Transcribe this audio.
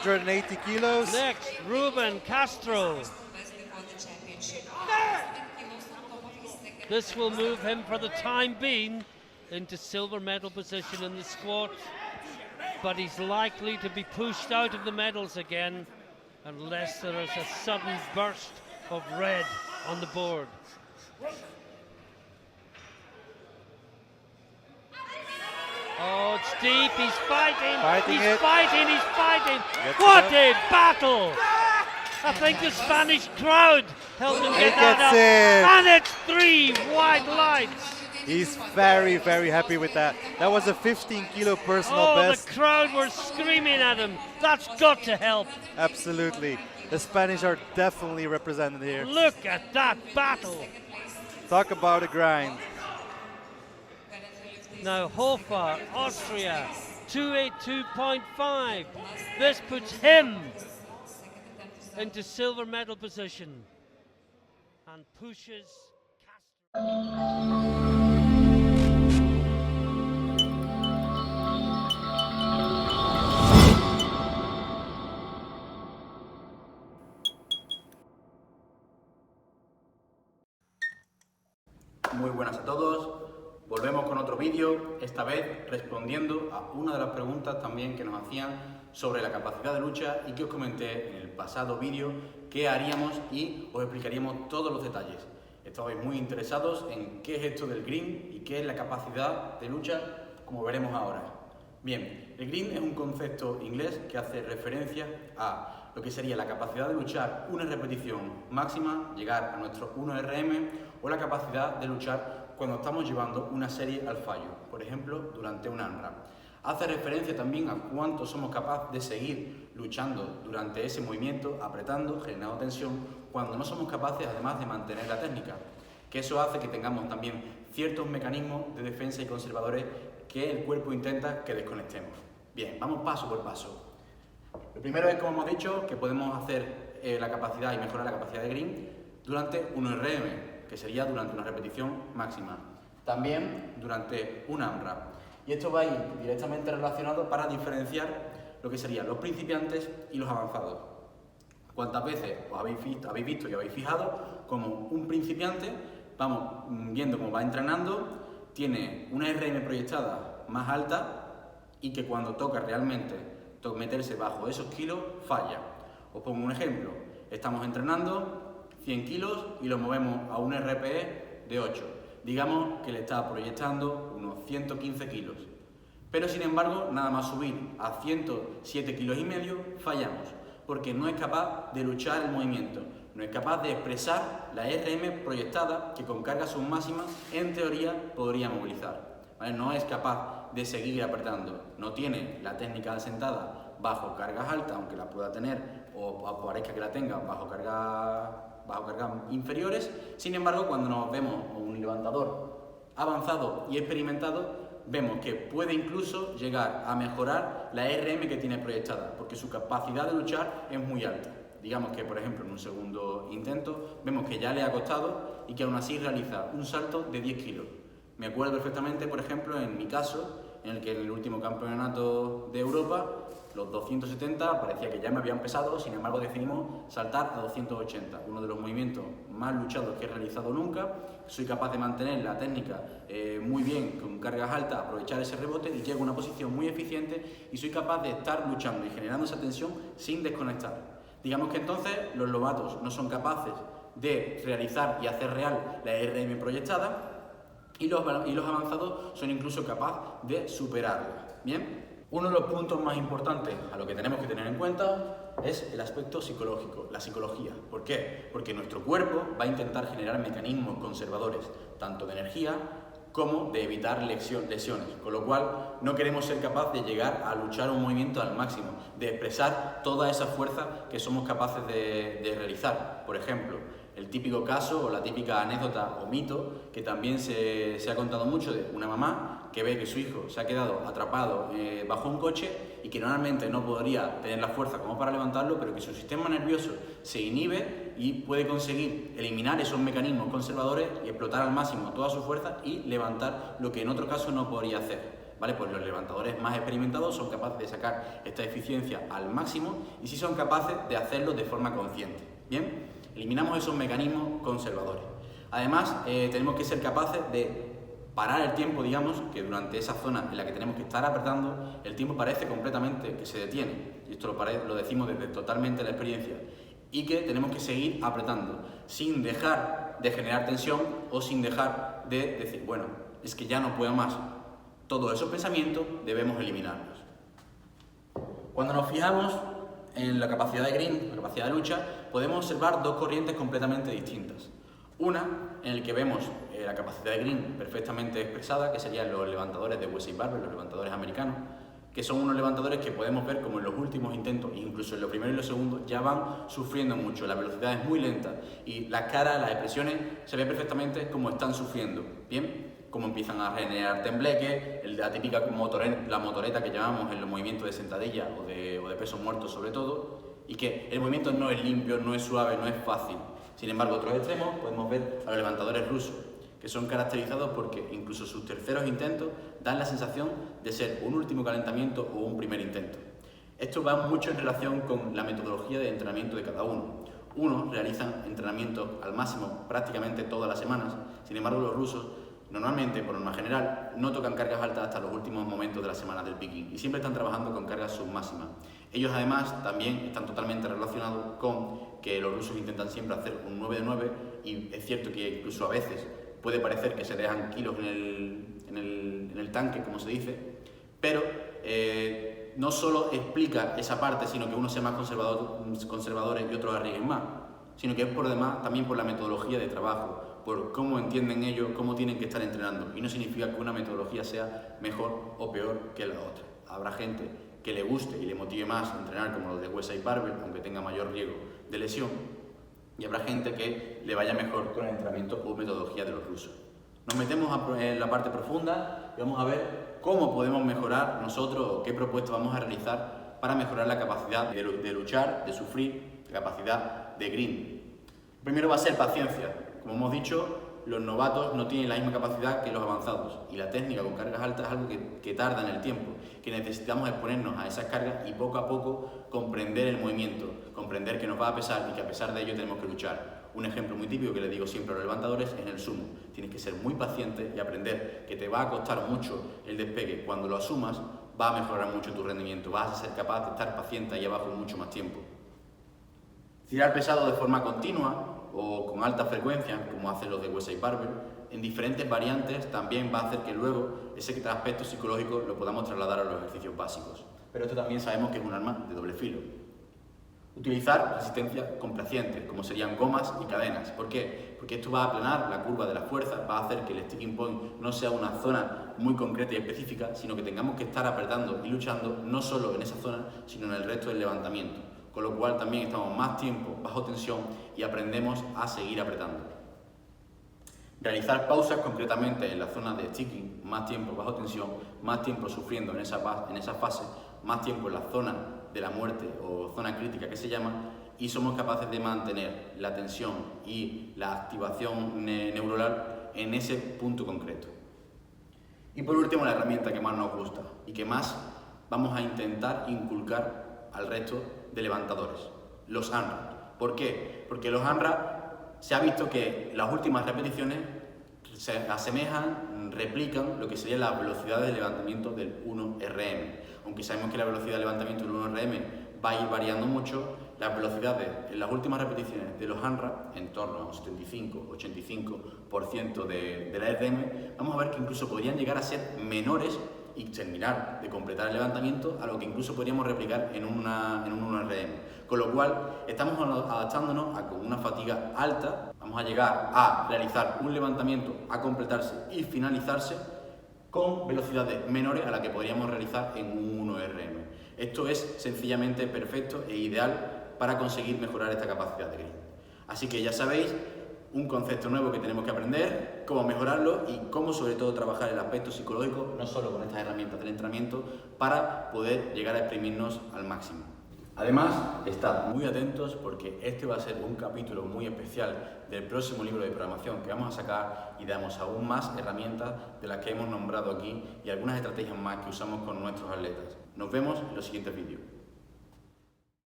180 kilos. Next, Ruben Castro. This will move him for the time being into silver medal position in the squat, but he's likely to be pushed out of the medals again unless there is a sudden burst of red on the board. Oh, it's deep, he's fighting, he's fighting. What a battle! I think the Spanish crowd helped him get that up. And it's 3 white lights. He's very, very happy with that. That was a 15 kilo personal best. The crowd were screaming at him. That's got to help. Absolutely. The Spanish are definitely represented here. Look at that battle. Talk about a grind. Now Hofer, Austria, 282.5. This puts him into silver medal position and pushes Castro. Muy buenas a todos, volvemos con otro vídeo, esta vez respondiendo a una de las preguntas también que nos hacían sobre la capacidad de lucha y que os comenté en el pasado vídeo que haríamos y os explicaríamos todos los detalles. Estabais muy interesados en qué es esto del green y qué es la capacidad de lucha, como veremos ahora. Bien, el green es un concepto inglés que hace referencia a lo que sería la capacidad de luchar una repetición máxima, llegar a nuestro 1 RM, o la capacidad de luchar cuando estamos llevando una serie al fallo, por ejemplo, durante un AMRAP. Hace referencia también a cuánto somos capaces de seguir luchando durante ese movimiento, apretando, generando tensión, cuando no somos capaces además de mantener la técnica, que eso hace que tengamos también ciertos mecanismos de defensa y conservadores que el cuerpo intenta que desconectemos. Bien, vamos paso por paso. Lo primero es, como hemos dicho, que podemos hacer la capacidad y mejorar la capacidad de green durante un RM, que sería durante una repetición máxima. También durante un AMRAP. Y esto va a ir directamente relacionado para diferenciar lo que serían los principiantes y los avanzados. ¿Cuántas veces os habéis visto y habéis fijado como un principiante, vamos viendo cómo va entrenando, tiene una RM proyectada más alta y que cuando toca realmente meterse bajo esos kilos, falla? Os pongo un ejemplo. Estamos entrenando 100 kilos y lo movemos a un RPE de 8. Digamos que le está proyectando unos 115 kilos. Pero sin embargo, nada más subir a 107 kilos y medio, fallamos, porque no es capaz de luchar el movimiento, no es capaz de expresar la RM proyectada que con carga submáxima, en teoría, podría movilizar. ¿Vale? No es capaz de seguir apretando, no tiene la técnica de sentada bajo cargas altas, aunque la pueda tener, o parezca que la tenga bajo cargas inferiores. Sin embargo, cuando nos vemos un levantador avanzado y experimentado, vemos que puede incluso llegar a mejorar la RM que tiene proyectada, porque su capacidad de luchar es muy alta. Digamos que, por ejemplo, en un segundo intento, vemos que ya le ha costado y que aún así realiza un salto de 10 kilos. Me acuerdo perfectamente, por ejemplo, en mi caso, en el que en el último campeonato de Europa, los 270 parecía que ya me habían pesado, sin embargo decidimos saltar a 280, uno de los movimientos más luchados que he realizado nunca. Soy capaz de mantener la técnica muy bien, con cargas altas, aprovechar ese rebote y llego a una posición muy eficiente y soy capaz de estar luchando y generando esa tensión sin desconectar. Digamos que entonces los novatos no son capaces de realizar y hacer real la RM proyectada y los avanzados son incluso capaces de superarla. ¿Bien? Uno de los puntos más importantes a lo que tenemos que tener en cuenta es el aspecto psicológico, la psicología. ¿Por qué? Porque nuestro cuerpo va a intentar generar mecanismos conservadores, tanto de energía como de evitar lesiones, con lo cual no queremos ser capaces de llegar a luchar un movimiento al máximo, de expresar toda esa fuerza que somos capaces de realizar. Por ejemplo, el típico caso o la típica anécdota o mito que también se ha contado mucho de una mamá que ve que su hijo se ha quedado atrapado bajo un coche y que normalmente no podría tener la fuerza como para levantarlo, pero que su sistema nervioso se inhibe y puede conseguir eliminar esos mecanismos conservadores y explotar al máximo toda su fuerza y levantar lo que en otro caso no podría hacer. ¿vale? Pues los levantadores más experimentados son capaces de sacar esta eficiencia al máximo y sí son capaces de hacerlo de forma consciente. Bien, eliminamos esos mecanismos conservadores. Además, tenemos que ser capaces de parar el tiempo, digamos, que durante esa zona en la que tenemos que estar apretando, el tiempo parece completamente que se detiene. Y esto lo decimos desde totalmente la experiencia. Y que tenemos que seguir apretando, sin dejar de generar tensión o sin dejar de decir, bueno, es que ya no puedo más. Todos esos pensamientos debemos eliminarlos. Cuando nos fijamos en la capacidad de green, la capacidad de lucha, podemos observar dos corrientes completamente distintas. Una en la que vemos la capacidad de green perfectamente expresada, que serían los levantadores de Wesley Barber, los levantadores americanos, que son unos levantadores que podemos ver como en los últimos intentos, incluso en los primeros y los segundos, ya van sufriendo mucho, la velocidad es muy lenta y las caras, las expresiones, se ve perfectamente cómo están sufriendo, ¿bien? Cómo empiezan a generar tembleque, la típica motoreta que llamamos en los movimientos de sentadilla o de peso muerto sobre todo, y que el movimiento no es limpio, no es suave, no es fácil. Sin embargo, otros extremos podemos ver a los levantadores rusos, que son caracterizados porque incluso sus terceros intentos dan la sensación de ser un último calentamiento o un primer intento. Esto va mucho en relación con la metodología de entrenamiento de cada uno. Unos realizan entrenamientos al máximo prácticamente todas las semanas, sin embargo los rusos normalmente, por norma general, no tocan cargas altas hasta los últimos momentos de la semana del picking y siempre están trabajando con cargas submáximas. Ellos además también están totalmente relacionados con que los rusos intentan siempre hacer un 9 de 9 y es cierto que incluso a veces puede parecer que se dejan kilos en el tanque, como se dice, pero no solo explica esa parte, sino que unos sean más conservadores y otros arriesguen más, sino que es por demás también por la metodología de trabajo, por cómo entienden ellos, cómo tienen que estar entrenando. Y no significa que una metodología sea mejor o peor que la otra. Habrá gente que le guste y le motive más entrenar como los de Wesley Barber, aunque tenga mayor riesgo de lesión, y habrá gente que le vaya mejor con el entrenamiento o metodología de los rusos. Nos metemos en la parte profunda y vamos a ver cómo podemos mejorar nosotros o qué propuestas vamos a realizar para mejorar la capacidad de luchar, de sufrir, la capacidad de green. Primero va a ser paciencia. Como hemos dicho, los novatos no tienen la misma capacidad que los avanzados y la técnica con cargas altas es algo que tarda en el tiempo, que necesitamos exponernos a esas cargas y poco a poco comprender el movimiento, comprender que nos va a pesar y que a pesar de ello tenemos que luchar. Un ejemplo muy típico que le digo siempre a los levantadores es el sumo. Tienes que ser muy paciente y aprender que te va a costar mucho el despegue. Cuando lo asumas va a mejorar mucho tu rendimiento, vas a ser capaz de estar paciente ahí abajo mucho más tiempo. Tirar pesado de forma continua o con alta frecuencia, como hacen los de Wesley Barber, en diferentes variantes también va a hacer que luego ese aspecto psicológico lo podamos trasladar a los ejercicios básicos. Pero esto también sabemos que es un arma de doble filo. Utilizar resistencia complaciente, como serían gomas y cadenas. ¿Por qué? Porque esto va a aplanar la curva de la fuerza, va a hacer que el sticking point no sea una zona muy concreta y específica, sino que tengamos que estar apretando y luchando no solo en esa zona, sino en el resto del levantamiento. Con lo cual también estamos más tiempo bajo tensión y aprendemos a seguir apretando. Realizar pausas concretamente en la zona de sticking, más tiempo bajo tensión, más tiempo sufriendo en esa fase, más tiempo en la zona de la muerte o zona crítica que se llama, y somos capaces de mantener la tensión y la activación neuronal en ese punto concreto. Y por último, la herramienta que más nos gusta y que más vamos a intentar inculcar al resto de levantadores, los AMRAP. ¿Por qué? Porque los AMRAP se ha visto que las últimas repeticiones se asemejan, replican lo que sería la velocidad de levantamiento del 1RM. Aunque sabemos que la velocidad de levantamiento del 1RM va a ir variando mucho, las velocidades en las últimas repeticiones de los AMRAP, en torno a un 75-85% de la RM, vamos a ver que incluso podrían llegar a ser menores y terminar de completar el levantamiento a lo que incluso podríamos replicar en un 1RM. Con lo cual, estamos adaptándonos a con una fatiga alta, vamos a llegar a realizar un levantamiento, a completarse y finalizarse con velocidades menores a las que podríamos realizar en un 1RM. Esto es sencillamente perfecto e ideal para conseguir mejorar esta capacidad de green. Así que ya sabéis, un concepto nuevo que tenemos que aprender, cómo mejorarlo y cómo sobre todo trabajar el aspecto psicológico, no solo con estas herramientas del entrenamiento, para poder llegar a exprimirnos al máximo. Además, estad muy atentos porque este va a ser un capítulo muy especial del próximo libro de programación que vamos a sacar y damos aún más herramientas de las que hemos nombrado aquí y algunas estrategias más que usamos con nuestros atletas. Nos vemos en los siguientes vídeos.